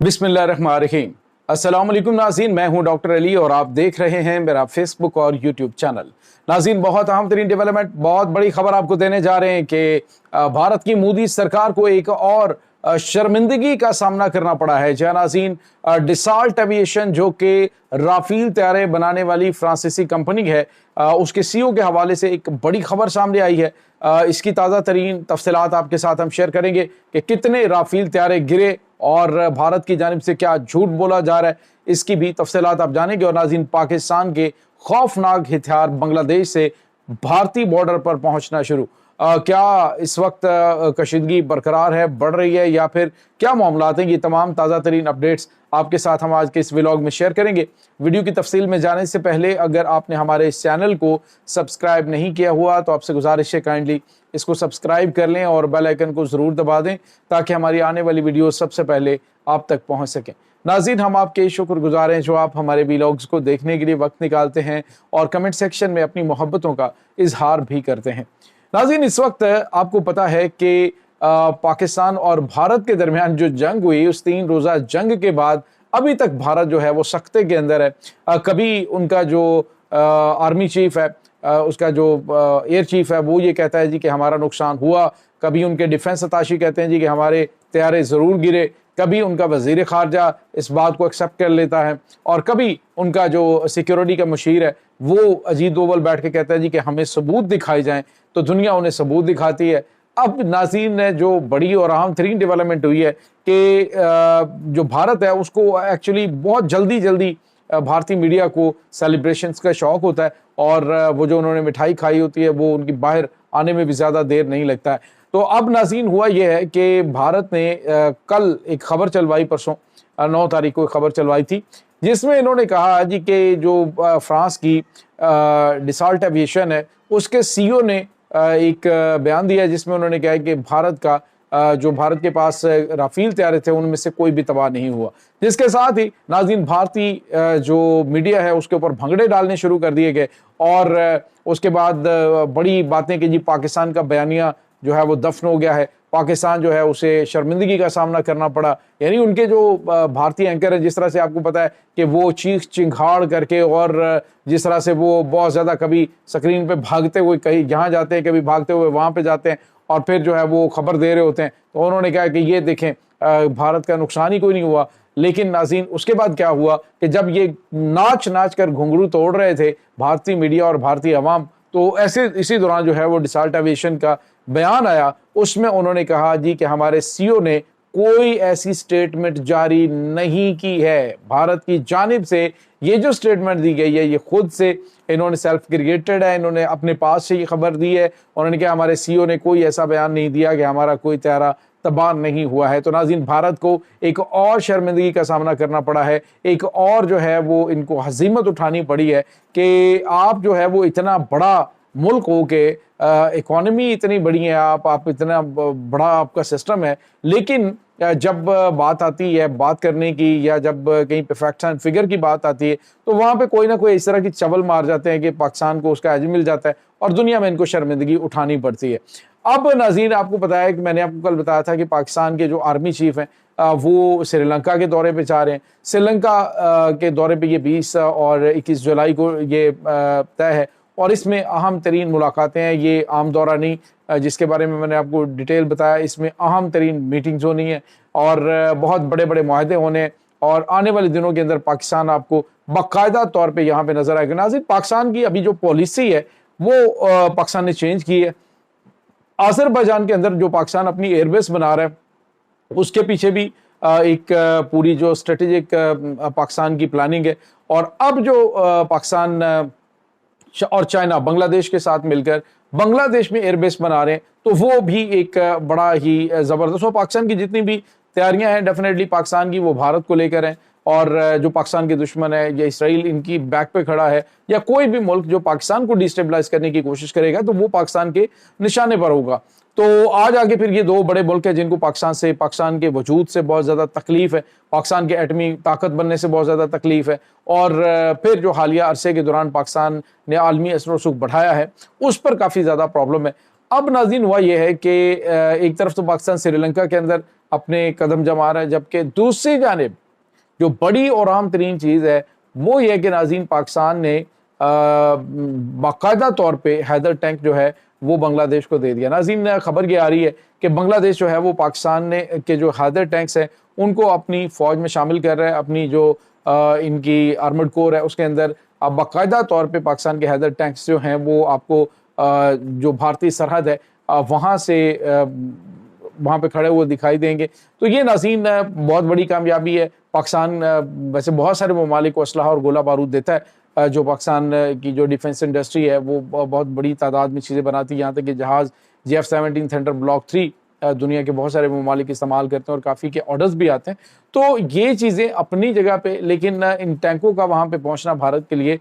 बिस्मिल्लाहिर्रहमानिर्रहीम। अस्सलाम वालेकुम नाज़रीन, मैं हूं डॉक्टर अली और आप देख रहे हैं मेरा फेसबुक और यूट्यूब चैनल। नाज़रीन, बहुत अहम तरीन डेवलपमेंट, बहुत बड़ी खबर आपको देने जा रहे हैं कि भारत की मोदी सरकार को एक और शर्मिंदगी का सामना करना पड़ा है। जी नाज़रीन, डिसाल्ट एविएशन जो कि राफेल तैयारे बनाने वाली फ्रांसीसी कंपनी है, उसके सीईओ के हवाले से एक बड़ी खबर सामने आई है। इसकी ताज़ा तरीन तफसीलात आपके साथ हम शेयर करेंगे कि कितने राफेल तैयारे गिरे और भारत की जानिब से क्या झूठ बोला जा रहा है, इसकी भी तफसीलात आप जानेंगे। और नाज़रीन, पाकिस्तान के खौफनाक हथियार बांग्लादेश से भारतीय बॉर्डर पर पहुंचना शुरू। क्या इस वक्त कशीदगी बरकरार है, बढ़ रही है, या फिर क्या मामलात हैं? ये तमाम ताज़ा तरीन अपडेट्स आपके साथ हम आज के इस व्लॉग में शेयर करेंगे। वीडियो की तफसील में जाने से पहले अगर आपने हमारे इस चैनल को सब्सक्राइब नहीं किया हुआ तो आपसे गुजारिश है काइंडली इसको सब्सक्राइब कर लें और बेल आइकन को ज़रूर दबा दें ताकि हमारी आने वाली वीडियो सबसे पहले आप तक पहुंच सकें। नाज़रीन, हम आपके शुक्रगुजार हैं जो आप हमारे व्लॉग्स को देखने के लिए वक्त निकालते हैं और कमेंट सेक्शन में अपनी मोहब्बतों का इजहार भी करते हैं। नाज़रीन, इस वक्त आपको पता है कि पाकिस्तान और भारत के दरमियान जो जंग हुई, उस 3 रोज़ा जंग के बाद अभी तक भारत जो है वो सख्ते के अंदर है। कभी उनका जो आर्मी चीफ है, उसका जो एयर चीफ है, वो ये कहता है जी कि हमारा नुकसान हुआ। कभी उनके डिफेंस अताशी कहते हैं जी कि हमारे तैयारे ज़रूर गिरे। कभी उनका वज़ीर ख़ारजा इस बात को एक्सेप्ट कर लेता है और कभी उनका जो सिक्योरिटी का मुशीर है वो अजीत डोवल बैठ के कहता है जी कि हमें सबूत दिखाए जाएं, तो दुनिया उन्हें सबूत दिखाती है। अब नाज़रीन ने जो बड़ी और अहम तरीन डेवलपमेंट हुई है कि जो भारत है उसको एक्चुअली बहुत जल्दी भारतीय मीडिया को सेलिब्रेशंस का शौक होता है और वो जो उन्होंने मिठाई खाई होती है वो उनकी बाहर आने में भी ज़्यादा देर नहीं लगता है। तो अब नाज़रीन हुआ ये है कि भारत ने कल एक खबर चलवाई, परसों 9 तारीख को खबर चलवाई थी, जिसमें इन्होंने कहा जी कि जो फ्रांस की डिसाल्ट एविएशन है उसके सीईओ ने एक बयान दिया जिसमें उन्होंने कहा कि भारत का जो भारत के पास राफेल तैयारे थे उनमें से कोई भी तबाह नहीं हुआ। जिसके साथ ही नाज़रीन भारतीय जो मीडिया है उसके ऊपर भंगड़े डालने शुरू कर दिए गए और उसके बाद बड़ी बातें कि जी पाकिस्तान का बयानिया जो है वो दफन हो गया है, पाकिस्तान जो है उसे शर्मिंदगी का सामना करना पड़ा। यानी उनके जो भारतीय एंकर है, जिस तरह से आपको पता है कि वो चीख चिंगाड़ करके और जिस तरह से वो बहुत ज़्यादा कभी स्क्रीन पे भागते हुए कहीं यहाँ जाते हैं, कभी भागते हुए वहाँ पे जाते हैं और फिर जो है वो खबर दे रहे होते हैं, तो उन्होंने कहा कि ये देखें भारत का नुकसान ही कोई नहीं हुआ। लेकिन नाज़रीन उसके बाद क्या हुआ कि जब ये नाच कर घुंघरू तोड़ रहे थे भारतीय मीडिया और भारतीय अवाम, तो ऐसे इसी दौरान जो है वो डिसाल्ट एविएशन का बयान आया। उसमें उन्होंने कहा जी कि हमारे सीईओ ने कोई ऐसी स्टेटमेंट जारी नहीं की है। भारत की जानिब से ये जो स्टेटमेंट दी गई है ये खुद से इन्होंने सेल्फ क्रिएटेड है, इन्होंने अपने पास से ये खबर दी है। उन्होंने कहा हमारे सीईओ ने कोई ऐसा बयान नहीं दिया कि हमारा कोई तैयारा तबाह नहीं हुआ है। तो नाज़रीन, भारत को एक और शर्मिंदगी का सामना करना पड़ा है, एक और जो है वो इनको हज़ीमत उठानी पड़ी है कि आप जो है वो इतना बड़ा मुल्क हो के इकोनॉमी इतनी बड़ी है, आप इतना बड़ा आपका सिस्टम है, लेकिन जब बात आती है बात करने की या जब कहीं पे फैक्ट्स एंड फिगर की बात आती है तो वहाँ पे कोई ना कोई इस तरह की चवल मार जाते हैं कि पाकिस्तान को उसका एज मिल जाता है और दुनिया में इनको शर्मिंदगी उठानी पड़ती है। अब नाज़रीन आपको पता है कि मैंने आपको कल बताया था कि पाकिस्तान के जो आर्मी चीफ हैं वो श्रीलंका के दौरे पे जा रहे हैं। श्रीलंका के दौरे पे ये 20 और 21 जुलाई को ये तय है और इसमें अहम तरीन मुलाकातें हैं। ये आम दौरा नहीं जिसके बारे में मैंने आपको डिटेल बताया, इसमें अहम तरीन मीटिंग्स होनी है और बहुत बड़े बड़े मुआहदे होने और आने वाले दिनों के अंदर पाकिस्तान आपको बाकायदा तौर पे यहाँ पे नजर आएगा। नाज़रीन, पाकिस्तान की अभी जो पॉलिसी है वो पाकिस्तान ने चेंज की है। अज़रबैजान के अंदर जो पाकिस्तान अपनी एयरबेस बना रहा है उसके पीछे भी एक पूरी जो स्ट्रेटेजिक पाकिस्तान की प्लानिंग है और अब जो पाकिस्तान और चाइना बांग्लादेश के साथ मिलकर बांग्लादेश में एयरबेस बना रहे हैं, तो वो भी एक बड़ा ही ज़बरदस्त। और पाकिस्तान की जितनी भी तैयारियां हैं डेफिनेटली पाकिस्तान की वो भारत को लेकर हैं और जो पाकिस्तान के दुश्मन है या इसराइल इनकी बैक पे खड़ा है या कोई भी मुल्क जो पाकिस्तान को डिस्टेबलाइज करने की कोशिश करेगा तो वो पाकिस्तान के निशाने पर होगा। तो आज आगे फिर ये 2 बड़े मुल्क हैं जिनको पाकिस्तान के वजूद से बहुत ज़्यादा तकलीफ है, पाकिस्तान के एटमी ताकत बनने से बहुत ज़्यादा तकलीफ है और फिर जो हालिया अरसे के दौरान पाकिस्तान ने आलमी असर सुख बढ़ाया है उस पर काफ़ी ज़्यादा प्रॉब्लम है। अब नाज़रीन हुआ यह है कि एक तरफ तो पाकिस्तान श्रीलंका के अंदर اپنے قدم جما رہا ہے، جبکہ دوسری جانب جو بڑی اور اہم ترین چیز ہے وہ یہ کہ ناظرین پاکستان نے باقاعدہ طور پہ حیدر ٹینک جو ہے وہ بنگلہ دیش کو دے دیا۔ ناظرین خبر یہ آ رہی ہے کہ بنگلہ دیش جو ہے وہ پاکستان نے کے جو حیدر ٹینکس ہیں ان کو اپنی فوج میں شامل کر رہا ہے، اپنی جو ان کی آرمڈ کور ہے اس کے اندر اب باقاعدہ طور پہ پاکستان کے حیدر ٹینکس جو ہیں وہ آپ کو جو بھارتی سرحد ہے وہاں سے وہاں پہ کھڑے ہوئے دکھائی دیں گے۔ تو یہ ناظرین بہت بڑی کامیابی ہے۔ پاکستان ویسے بہت سارے ممالک کو اسلحہ اور گولہ بارود دیتا ہے، جو پاکستان کی جو ڈیفنس انڈسٹری ہے وہ بہت بڑی تعداد میں چیزیں بناتی ہے، یہاں تک کہ جہاز JF-17 تھنڈر بلاک 3 دنیا کے بہت سارے ممالک استعمال کرتے ہیں اور کافی کے آرڈرز بھی آتے ہیں۔ تو یہ چیزیں اپنی جگہ پہ، لیکن ان ٹینکوں کا وہاں پہ پہنچنا بھارت کے لیے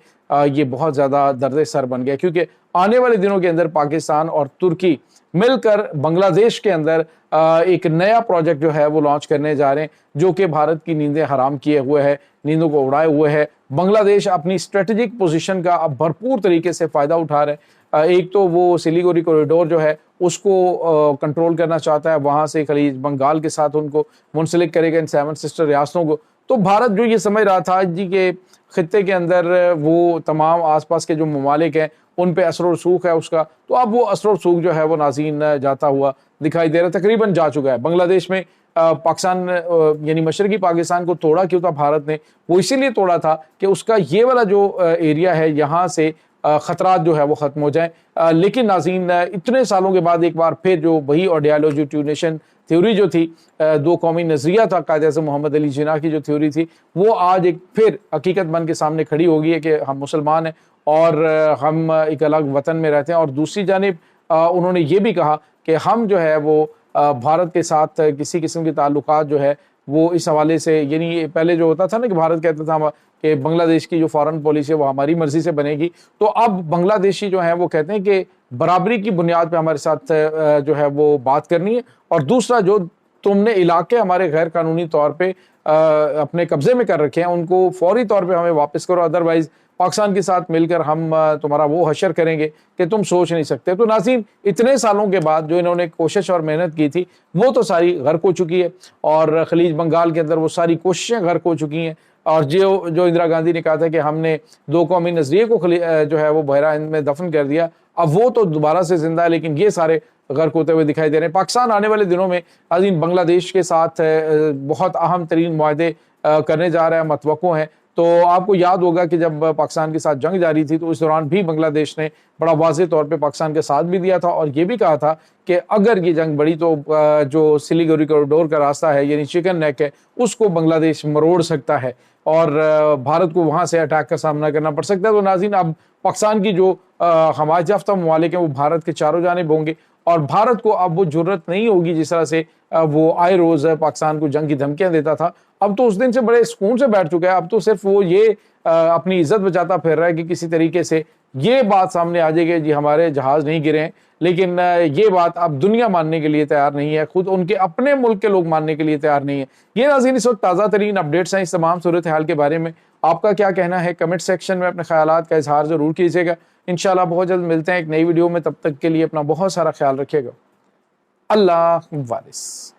یہ بہت زیادہ درد سر بن گیا، کیونکہ آنے والے دنوں کے اندر پاکستان اور ترکی مل کر بنگلہ دیش کے اندر ایک نیا پروجیکٹ جو ہے وہ لانچ کرنے جا رہے ہیں، جو کہ بھارت کی نیندیں حرام کیے ہوئے ہے، نیندوں کو اڑائے ہوئے ہے۔ بنگلہ دیش اپنی اسٹریٹجک پوزیشن کا اب بھرپور طریقے سے فائدہ اٹھا رہے ہیں۔ ایک تو وہ سلیگوری کوریڈور جو ہے اس کو کنٹرول کرنا چاہتا ہے، وہاں سے خلیج بنگال کے ساتھ ان کو منسلک کرے گا، ان 7 سسٹر ریاستوں کو۔ تو بھارت جو یہ سمجھ رہا تھا جی کہ خطے کے اندر وہ تمام آس پاس کے جو ممالک ہیں ان پہ اثر و رسوخ ہے اس کا، تو اب وہ اثر و رسوخ جو ہے وہ ناظرین جاتا ہوا دکھائی دے رہا ہے، تقریباً جا چکا ہے۔ بنگلہ دیش میں پاکستان یعنی مشرقی پاکستان کو توڑا کیوں تھا بھارت نے؟ وہ اسی لیے توڑا تھا کہ اس کا یہ والا جو ایریا ہے یہاں سے خطرات جو ہے وہ ختم ہو جائیں۔ لیکن ناظرین اتنے سالوں کے بعد ایک بار پھر جو وہی آئیڈیالوجی ٹو نیشن تھیوری جو تھی، دو قومی نظریہ تھا قائد اعظم محمد علی جناح کی جو تھیوری تھی، وہ آج ایک پھر حقیقت بن کے سامنے کھڑی ہو گئی ہے کہ ہم مسلمان ہیں اور ہم ایک الگ وطن میں رہتے ہیں۔ اور دوسری جانب انہوں نے یہ بھی کہا کہ ہم جو ہے وہ بھارت کے ساتھ کسی قسم کے تعلقات جو ہے وہ اس حوالے سے، یعنی پہلے جو ہوتا تھا نا کہ بھارت کہتا تھا کہ بنگلہ دیش کی جو فارن پالیسی ہے وہ ہماری مرضی سے بنے گی، تو اب بنگلہ دیشی جو ہیں وہ کہتے ہیں کہ برابری کی بنیاد پہ ہمارے ساتھ جو ہے وہ بات کرنی ہے، اور دوسرا جو تم نے علاقے ہمارے غیر قانونی طور پہ اپنے قبضے میں کر رکھے ہیں ان کو فوری طور پہ ہمیں واپس کرو، ادروائز پاکستان کے ساتھ مل کر ہم تمہارا وہ حشر کریں گے کہ تم سوچ نہیں سکتے۔ تو ناظرین اتنے سالوں کے بعد جو انہوں نے کوشش اور محنت کی تھی وہ تو ساری غرق ہو چکی ہے، اور خلیج بنگال کے اندر وہ ساری کوششیں غرق ہو چکی ہیں، اور جو اندرا گاندھی نے کہا تھا کہ ہم نے دو قومی نظریے کو جو ہے وہ بحیرہ ہند میں دفن کر دیا، اب وہ تو دوبارہ سے زندہ ہے، لیکن یہ سارے غرق ہوتے ہوئے دکھائی دے رہے ہیں۔ پاکستان آنے والے دنوں میں ناظرین بنگلہ دیش کے ساتھ بہت اہم ترین معاہدے کرنے جا رہا ہے، متوقع ہیں۔ تو آپ کو یاد ہوگا کہ جب پاکستان کے ساتھ جنگ جاری تھی تو اس دوران بھی بنگلہ دیش نے بڑا واضح طور پہ پاکستان کے ساتھ بھی دیا تھا، اور یہ بھی کہا تھا کہ اگر یہ جنگ بڑی تو جو سلیگوری کوریڈور کا راستہ ہے یعنی چکن نیک ہے اس کو بنگلہ دیش مروڑ سکتا ہے اور بھارت کو وہاں سے اٹیک کا سامنا کرنا پڑ سکتا ہے۔ تو ناظرین اب پاکستان کی جو حمایت یافتہ ممالک ہیں وہ بھارت کے چاروں جانب ہوں گے، اور بھارت کو اب وہ جرت نہیں ہوگی جس طرح سے وہ آئے روز پاکستان کو جنگ کی دھمکیاں دیتا تھا، اب تو اس دن سے بڑے سکون سے بیٹھ چکا ہے۔ اب تو صرف وہ یہ اپنی عزت بچاتا پھر رہا ہے کہ کسی طریقے سے یہ بات سامنے آ جائے کہ جی ہمارے جہاز نہیں گرے ہیں، لیکن یہ بات اب دنیا ماننے کے لیے تیار نہیں ہے، خود ان کے اپنے ملک کے لوگ ماننے کے لیے تیار نہیں ہے۔ یہ ناظرین اس وقت تازہ ترین اپڈیٹس ہیں اس تمام صورتحال کے بارے میں۔ آپ کا کیا کہنا ہے؟ کمنٹ سیکشن میں اپنے خیالات کا اظہار ضرور کیجیے گا۔ انشاءاللہ بہت جلد ملتے ہیں ایک نئی ویڈیو میں، تب تک کے لیے اپنا بہت سارا خیال رکھیے گا۔ اللہ حافظ۔